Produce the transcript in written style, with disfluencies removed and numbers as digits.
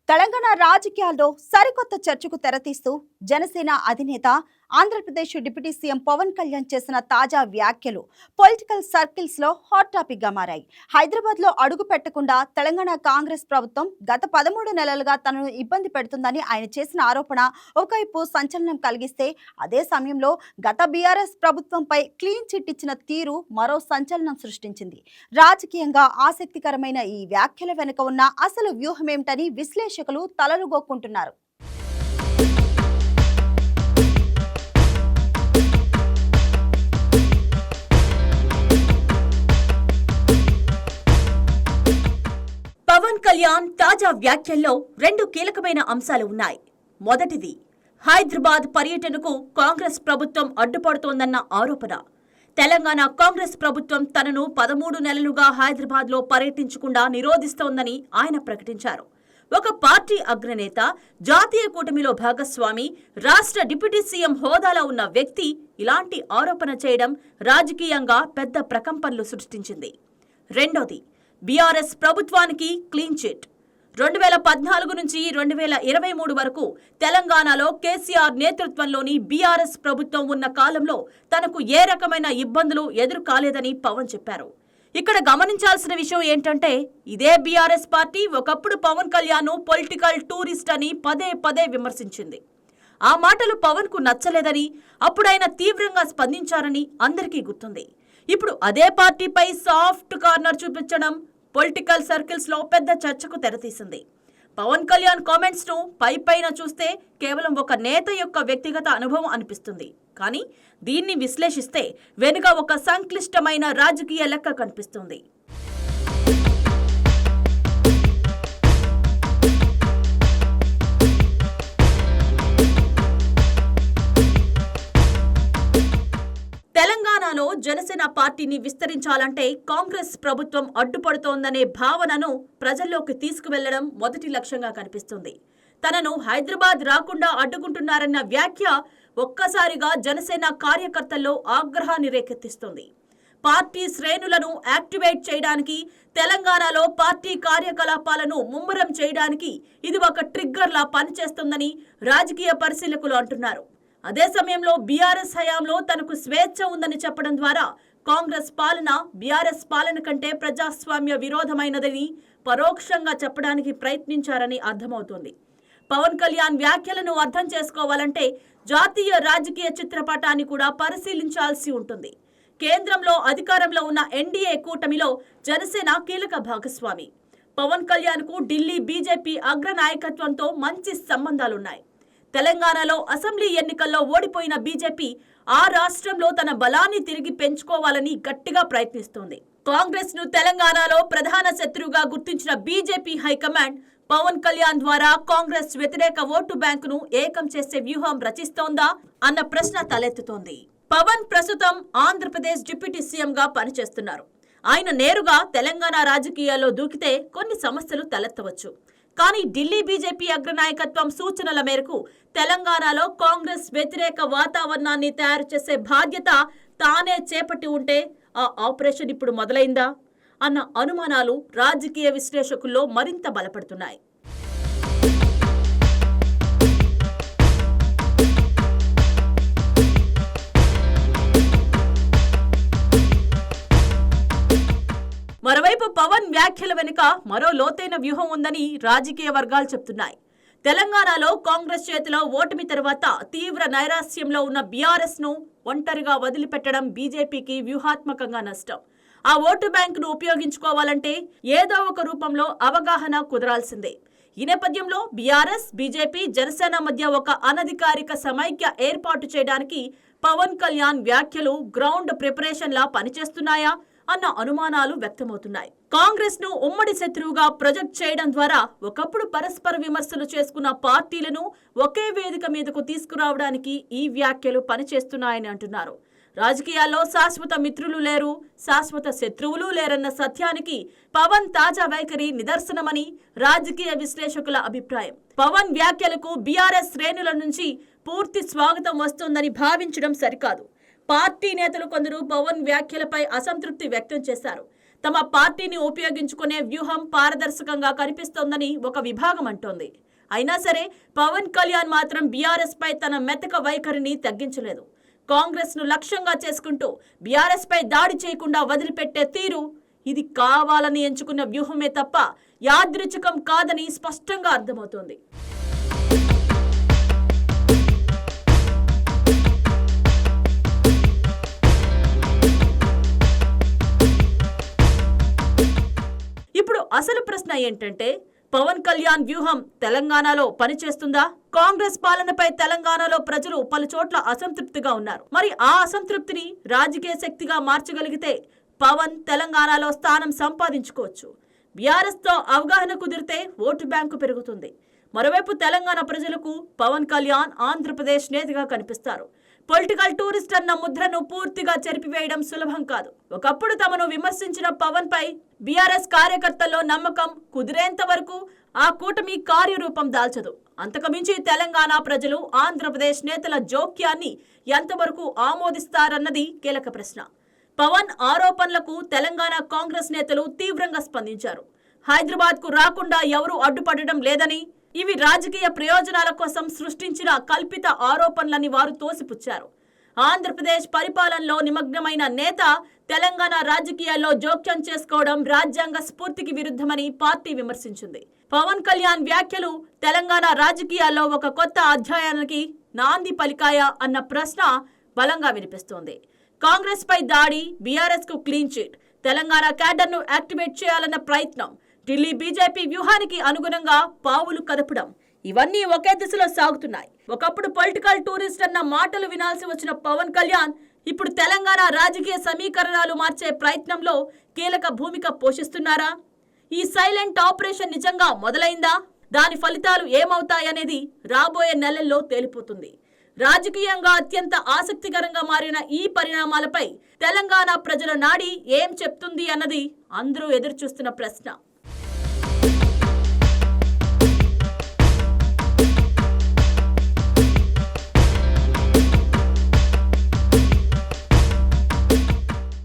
తెలంగాణ రాజకీయాల్లో సరికొత్త చర్చకు తెరతీస్తూ జనసేన అధినేత ఆంధ్రప్రదేశ్ డిప్యూటీ సీఎం పవన్ కళ్యాణ్ చేసిన తాజా వ్యాఖ్యలు పొలిటికల్ సర్కిల్స్ లో హాట్ టాపిక్ గా మారాయి. హైదరాబాద్ లో అడుగు పెట్టకుండా తెలంగాణ కాంగ్రెస్ ప్రభుత్వం గత 13 నెలలుగా తనను ఇబ్బంది పెడుతుందని ఆయన చేసిన ఆరోపణ ఒకవైపు సంచలనం కలిగిస్తే, అదే సమయంలో గత బీఆర్ఎస్ ప్రభుత్వంపై క్లీన్ చిట్ ఇచ్చిన తీరు మరో సంచలనం సృష్టించింది. రాజకీయంగా ఆసక్తికరమైన ఈ వ్యాఖ్యల వెనుక ఉన్న అసలు వ్యూహమేమిటని విశ్లేషకులు తలలుగొక్కుంటున్నారు. పవన్ కళ్యాణ్ తాజా వ్యాఖ్యల్లో రెండు కీలకమైన అంశాలు ఉన్నాయి. మొదటిది, హైదరాబాద్ పర్యటనకు కాంగ్రెస్ ప్రభుత్వం అడ్డుపడుతోందన్న ఆరోపణ. తెలంగాణ కాంగ్రెస్ ప్రభుత్వం తనను 13 నెలలుగా హైదరాబాద్లో పర్యటించకుండా నిరోధిస్తోందని ఆయన ప్రకటించారు. ఒక పార్టీ అగ్రనేత, జాతీయ కూటమిలో భాగస్వామి, రాష్ట్ర డిప్యూటీ సీఎం హోదాలో ఉన్న వ్యక్తి ఇలాంటి ఆరోపణ చేయడం రాజకీయంగా పెద్ద ప్రకంపనలు సృష్టించింది. రెండోది, బీఆర్ఎస్ ప్రభుత్వానికి క్లీన్ చిట్. 2014 నుంచి 2023 వరకు తెలంగాణలో కేసీఆర్ నేతృత్వంలోని బీఆర్ఎస్ ప్రభుత్వం ఉన్న కాలంలో తనకు ఏ రకమైన ఇబ్బందులు ఎదురు కాలేదని పవన్ చెప్పారు. ఇక్కడ గమనించాల్సిన విషయం ఏంటంటే, ఇదే బీఆర్ఎస్ పార్టీ ఒకప్పుడు పవన్ కళ్యాణ్ పొలిటికల్ టూరిస్ట్ అని పదే పదే విమర్శించింది. ఆ మాటలు పవన్ కు నచ్చలేదని, అప్పుడైన తీవ్రంగా స్పందించారని అందరికీ గుర్తుంది. ఇప్పుడు అదే పార్టీపై సాఫ్ట్ కార్నర్ చూపించడం పొలిటికల్ సర్కిల్స్ లో పెద్ద చర్చకు తెరతీసింది. పవన్ కళ్యాణ్ కామెంట్స్ ను పైపైన చూస్తే కేవలం ఒక నేత యొక్క వ్యక్తిగత అనుభవం అనిపిస్తుంది. కానీ దీన్ని విశ్లేషిస్తే వెనుక ఒక సంక్లిష్టమైన రాజకీయ లెక్క కనిపిస్తుంది. తెలంగాణలో జనసేన పార్టీని విస్తరించాలంటే కాంగ్రెస్ ప్రభుత్వం అడ్డుపడుతోందనే భావనను ప్రజల్లోకి తీసుకువెళ్లడం మొదటి లక్ష్యంగా కనిపిస్తుంది. తనను హైదరాబాద్ రాకుండా అడ్డుకుంటున్నారన్న వ్యాఖ్య ఒక్కసారిగా జనసేన కార్యకర్తల్లో ఆగ్రహాన్ని రేకెత్తిస్తుంది. పార్టీ శ్రేణులను యాక్టివేట్ చేయడానికి, తెలంగాణలో పార్టీ కార్యకలాపాలను ముమ్మరం చేయడానికి ఇది ఒక ట్రిగ్గర్లా పనిచేస్తుందని రాజకీయ పరిశీలకులు అంటున్నారు. అదే సమయంలో బీఆర్ఎస్ హయాంలో తనకు స్వేచ్ఛ ఉందని చెప్పడం ద్వారా కాంగ్రెస్ పాలన బీఆర్ఎస్ పాలన కంటే ప్రజాస్వామ్య విరోధమైనదని పరోక్షంగా చెప్పడానికి ప్రయత్నించారని అర్థమవుతోంది. పవన్ కళ్యాణ్ వ్యాఖ్యలను అర్థం చేసుకోవాలంటే జాతీయ రాజకీయ చిత్రపటాన్ని కూడా పరిశీలించాల్సి ఉంటుంది. కేంద్రంలో అధికారంలో ఉన్న ఎన్డీఏ కూటమిలో జనసేన కీలక భాగస్వామి. పవన్ కళ్యాణ్ కు ఢిల్లీ బీజేపీ అగ్రనాయకత్వంతో మంచి సంబంధాలున్నాయి. తెలంగాణలో అసెంబ్లీ ఎన్నికల్లో ఓడిపోయిన బీజేపీ ఆ రాష్ట్రంలో తన బలాన్ని తిరిగి పెంచుకోవాలని గట్టిగా ప్రయత్నిస్తోంది. కాంగ్రెస్ ను తెలంగాణలో ప్రధాన శత్రువుగా గుర్తించిన బీజేపీ హైకమాండ్ పవన్ కళ్యాణ్ ద్వారా కాంగ్రెస్ వ్యతిరేక ఓటు బ్యాంకును ఏకం చేసే వ్యూహం రచిస్తోందా అన్న ప్రశ్న తలెత్తుతోంది. పవన్ ప్రస్తుతం ఆంధ్రప్రదేశ్ డిప్యూటీ సీఎం గా పనిచేస్తున్నారు. ఆయన నేరుగా తెలంగాణ రాజకీయాల్లో దూకితే కొన్ని సమస్యలు తలెత్తవచ్చు. కానీ ఢిల్లీ బీజేపీ అగ్రనాయకత్వం సూచనల మేరకు తెలంగాణలో కాంగ్రెస్ వ్యతిరేక వాతావరణాన్ని తయారు చేసే బాధ్యత తానే చేపట్టి ఉంటే ఆ ఆపరేషన్ ఇప్పుడు మొదలైందా అన్న అనుమానాలు రాజకీయ విశ్లేషకుల్లో మరింత బలపడుతున్నాయి. మరోవైపు పవన్ వ్యాఖ్యల వెనుక మరో లోతైన వ్యూహం ఉందని రాజకీయ వర్గాలు చెప్తున్నాయి. తెలంగాణలో కాంగ్రెస్ చేతిలో ఓటమి తర్వాత తీవ్ర నైరాశ్యంలో ఉన్న బీఆర్ఎస్ ను ఒంటరిగా వదిలిపెట్టడం బీజేపీకి వ్యూహాత్మకంగా నష్టం. ఆ ఓటు బ్యాంకును ఉపయోగించుకోవాలంటే ఏదో ఒక రూపంలో అవగాహన కుదరాల్సిందే. ఈ నేపథ్యంలో బీఆర్ఎస్, బీజేపీ, జనసేన మధ్య ఒక అనధికారిక సమైక్య ఏర్పాటు చేయడానికి పవన్ కళ్యాణ్ వ్యాఖ్యలు గ్రౌండ్ ప్రిపరేషన్ లా పనిచేస్తున్నాయా అన్న అనుమానాలు వ్యక్తమవుతున్నాయి. కాంగ్రెస్ ను ఉమ్మడి శత్రువుగా ప్రొజెక్ట్ చేయడం ద్వారా ఒకప్పుడు పరస్పర విమర్శలు చేసుకున్న పార్టీలను ఒకే వేదిక మీదకు తీసుకురావడానికి ఈ వ్యాఖ్యలు పనిచేస్తున్నాయని అంటున్నారు. రాజకీయాల్లో శాశ్వత మిత్రులు లేరు, శాశ్వత శత్రువులు లేరన్న సత్యానికి పవన్ తాజా వైఖరి నిదర్శనమని రాజకీయ విశ్లేషకుల అభిప్రాయం. పవన్ వ్యాఖ్యలకు బీఆర్ఎస్ శ్రేణుల నుంచి పూర్తి స్వాగతం వస్తుందని భావించడం సరికాదు. పార్టీ నేతలు కొందరు పవన్ వ్యాఖ్యలపై అసంతృప్తి వ్యక్తం చేశారు. తమ పార్టీని ఉపయోగించుకునే వ్యూహం పారదర్శకంగా కనిపిస్తోందని ఒక విభాగం అంటోంది. అయినా సరే పవన్ కళ్యాణ్ మాత్రం బీఆర్ఎస్ పై తన మెతక వైఖరిని తగ్గించలేదు. కాంగ్రెస్ ను లక్ష్యంగా చేసుకుంటూ బీఆర్ఎస్ పై దాడి చేయకుండా వదిలిపెట్టే తీరు ఇది కావాలని ఎంచుకున్న వ్యూహమే తప్ప యాదృచ్ఛికం కాదని స్పష్టంగా అర్థమవుతోంది. ఇప్పుడు అసలు ప్రశ్న ఏంటంటే, పవన్ కళ్యాణ్ వ్యూహం తెలంగాణలో పనిచేస్తుందా? కాంగ్రెస్ పాలనపై తెలంగాణలో ప్రజలు పలు చోట్ల అసంతృప్తిగా ఉన్నారు. మరి ఆ అసంతృప్తిని రాజకీయ శక్తిగా మార్చగలిగితే పవన్ తెలంగాణలో స్థానం సంపాదించుకోవచ్చు. బీఆర్ఎస్ తో అవగాహన కుదిరితే ఓటు బ్యాంకు పెరుగుతుంది. మరోవైపు తెలంగాణ ప్రజలకు పవన్ కళ్యాణ్ ఆంధ్రప్రదేశ్ నేతగా కనిపిస్తారు. పొలిటికల్ టూరిస్ట్ అన్న ముద్రను పూర్తిగా చెరిపివేయడం సులభం కాదు. ఒకప్పుడు తమను విమర్శించిన పవన్ పై బీఆర్ఎస్ కార్యకర్తల్లో నమ్మకం కుదిరేంత వరకు ఆ కూటమి కార్యరూపం దాల్చదు. అంతకుమించి తెలంగాణ ప్రజలు ఆంధ్రప్రదేశ్ నేతల జోక్యాన్ని ఎంతవరకు ఆమోదిస్తారన్నది కీలక ప్రశ్న. పవన్ ఆరోపణలకు తెలంగాణ కాంగ్రెస్ నేతలు తీవ్రంగా స్పందించారు. హైదరాబాద్ కు రాకుండా ఎవరూ అడ్డుపడడం లేదని, ఇవి రాజకీయ ప్రయోజనాల కోసం సృష్టించిన కల్పిత ఆరోపణలని వారు తోసిపుచ్చారు. ఆంధ్రప్రదేశ్ పరిపాలనలో నిమగ్నమైన నేత తెలంగాణ రాజకీయాల్లో జోక్యం చేసుకోవడం రాజ్యాంగ స్ఫూర్తికి విరుద్ధమని పార్టీ విమర్శించింది. పవన్ కళ్యాణ్ వ్యాఖ్యలు తెలంగాణ రాజకీయాల్లో ఒక కొత్త అధ్యాయానికి నాంది పలికాయా అన్న ప్రశ్న బలంగా వినిపిస్తోంది. కాంగ్రెస్ పై దాడి, బీఆర్ఎస్ కు క్లీన్ చిట్, తెలంగాణ క్యాడర్ ను యాక్టివేట్ చేయాలన్న ప్రయత్నం, ఢిల్లీ బీజేపీ వ్యూహానికి అనుగుణంగా పావులు కదపడం, ఇవన్నీ ఒకే దిశలో సాగుతున్నాయి. ఒకప్పుడు పొలిటికల్ టూరిస్ట్ అన్న మాటలు వినాల్సి వచ్చిన పవన్ కళ్యాణ్ ఇప్పుడు తెలంగాణ రాజకీయ సమీకరణాలు మార్చే ప్రయత్నంలో కీలక భూమిక పోషిస్తున్నారా? ఈ సైలెంట్ ఆపరేషన్ నిజంగా మొదలైందా? దాని ఫలితాలు ఏమవుతాయనేది రాబోయే నెలల్లో తేలిపోతుంది. రాజకీయంగా అత్యంత ఆసక్తికరంగా మారిన ఈ పరిణామాలపై తెలంగాణ ప్రజల నాడి ఏం చెప్తుంది అన్నది అందరూ ఎదురుచూస్తున్న ప్రశ్న.